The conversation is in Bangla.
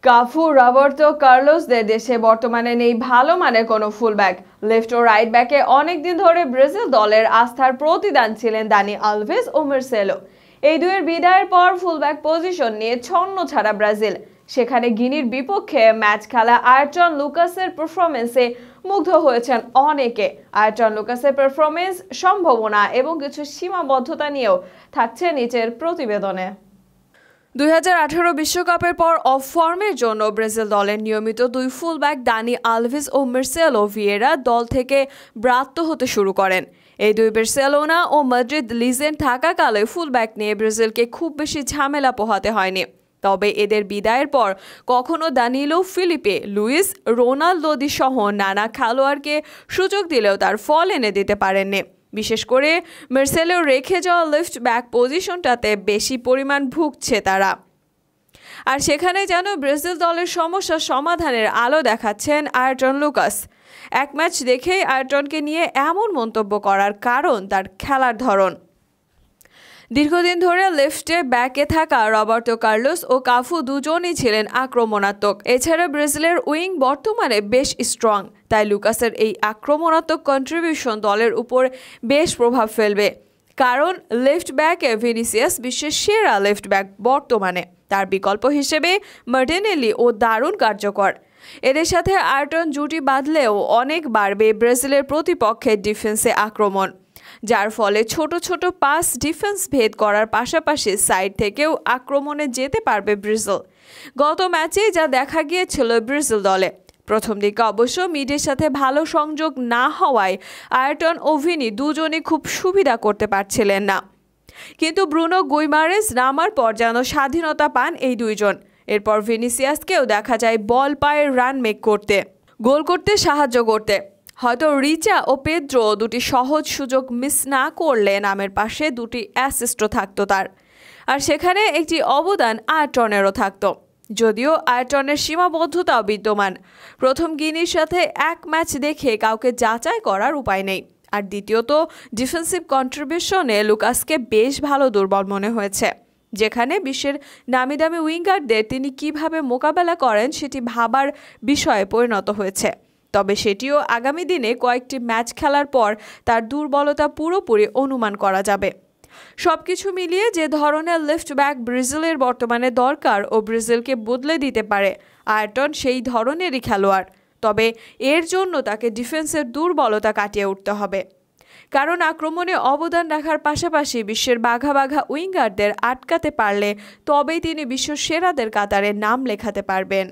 কাফু, রবার্তো কার্লোসদের দেশে বর্তমানে নেই ভালো মানের কোনো ফুলব্যাক। লেফট ও রাইট ব্যাকে অনেকদিন ধরে ব্রাজিল দলের আস্থার প্রতিদান ছিলেন দানি আলভেজ ও মার্সেলো। এই দুয়ের বিদায়ের পর ফুলব্যাক পজিশন নিয়ে ছন্ন ছাড়া ব্রাজিল। সেখানে গিনির বিপক্ষে ম্যাচ খেলা আয়রটন লুকাসের পারফরমেন্সে মুগ্ধ হয়েছেন অনেকে। আয়রটন লুকাসের পারফরমেন্স, সম্ভাবনা এবং কিছু সীমাবদ্ধতা নিয়েও থাকছে নিচের প্রতিবেদনে। 2018 বিশ্বকাপের পর অফ ফর্মের জন্য ব্রাজিল দলের নিয়মিত দুই ফুলব্যাক দানি আলভেজ ও মার্সেলো ভিয়েরা দল থেকে ব্রাত্য হতে শুরু করেন। এই দুই বার্সেলোনা ও মাদ্রিদ লিজেন্ড থাকাকালে ফুলব্যাক নিয়ে ব্রাজিলকে খুব বেশি ঝামেলা পোহাতে হয়নি। তবে এদের বিদায়ের পর কখনো দানিলো, ফিলিপে, লুইস, রোনালদো সহ নানা খেলোয়াড়কে সুযোগ দিলেও তার ফল এনে দিতে পারেননি। বিশেষ করে মার্সেলো রেখে যাওয়া লেফট ব্যাক পজিশনটাতে বেশি পরিমাণ ভুগছে তারা। আর সেখানে যেন ব্রাজিল দলের সমস্যা সমাধানের আলো দেখাচ্ছেন আয়রটন লুকাস। এক ম্যাচ দেখেই আয়রটনকে নিয়ে এমন মন্তব্য করার কারণ তার খেলার ধরন। দীর্ঘদিন ধরে লেফটে ব্যাকে থাকা রবার্তো কার্লোস ও কাফু দুজনই ছিলেন আক্রমণাত্মক। এছাড়া ব্রাজিলের উইং বর্তমানে বেশ স্ট্রং, তাই লুকাসের এই আক্রমণাত্মক কন্ট্রিবিউশন দলের উপর বেশ প্রভাব ফেলবে। কারণ লেফট ব্যাকে ভিনিসিয়াস বিশ্বের সেরা লেফট ব্যাক বর্তমানে। তার বিকল্প হিসেবে মার্টিনেলি ও দারুণ কার্যকর। এদের সাথে আয়রটন জুটি বাঁধলেও অনেক বাড়বে ব্রাজিলের প্রতিপক্ষের ডিফেন্সে আক্রমণ, যার ফলে ছোট ছোট পাস ডিফেন্স ভেদ করার পাশাপাশি সাইড থেকেও আক্রমণে যেতে পারবে ব্রাজিল। গত ম্যাচে যা দেখা গিয়েছিল ব্রাজিল দলে, প্রথম দিকে অবশ্য মিডের সাথে ভালো সংযোগ না হওয়ায় আয়রটন ও ভিনি দুজনই খুব সুবিধা করতে পারছিলেন না। কিন্তু ব্রুনো গুইমারেস নামার পর যেন স্বাধীনতা পান এই দুইজন। এরপর ভিনিসিয়াসকেও দেখা যায় বল পায়ে রান মেক করতে, গোল করতে সাহায্য করতে। হয়তো রিচা ও পেদ্রো দুটি সহজ সুযোগ মিস না করলে নামের পাশে দুটি অ্যাসিস্টও থাকতো তার। আর সেখানে একটি অবদান আয়রটনেরও থাকতো, যদিও আয়রটনের সীমাবদ্ধতাও বিদ্যমান। প্রথম গিনির সাথে এক ম্যাচ দেখে কাউকে যাচাই করার উপায় নেই। আর দ্বিতীয়ত ডিফেন্সিভ কন্ট্রিবিউশনে লুকাসকে বেশ ভালো দুর্বল মনে হয়েছে, যেখানে বিশ্বের নামি দামি উইঙ্গারদের তিনি কিভাবে মোকাবেলা করেন সেটি ভাবার বিষয়ে পরিণত হয়েছে। তবে সেটিও আগামী দিনে কয়েকটি ম্যাচ খেলার পর তার দুর্বলতা পুরোপুরি অনুমান করা যাবে। সবকিছু মিলিয়ে যে ধরনের লেফট ব্যাক ব্রাজিলের বর্তমানে দরকার ও ব্রাজিলকে বদলে দিতে পারে, আয়রটন সেই ধরনেরই খেলোয়াড়। তবে এর জন্য তাকে ডিফেন্সের দুর্বলতা কাটিয়ে উঠতে হবে, কারণ আক্রমণে অবদান রাখার পাশাপাশি বিশ্বের বাঘা বাঘা উইঙ্গারদের আটকাতে পারলে তবেই তিনি বিশ্ব সেরাদের কাতারে নাম লেখাতে পারবেন।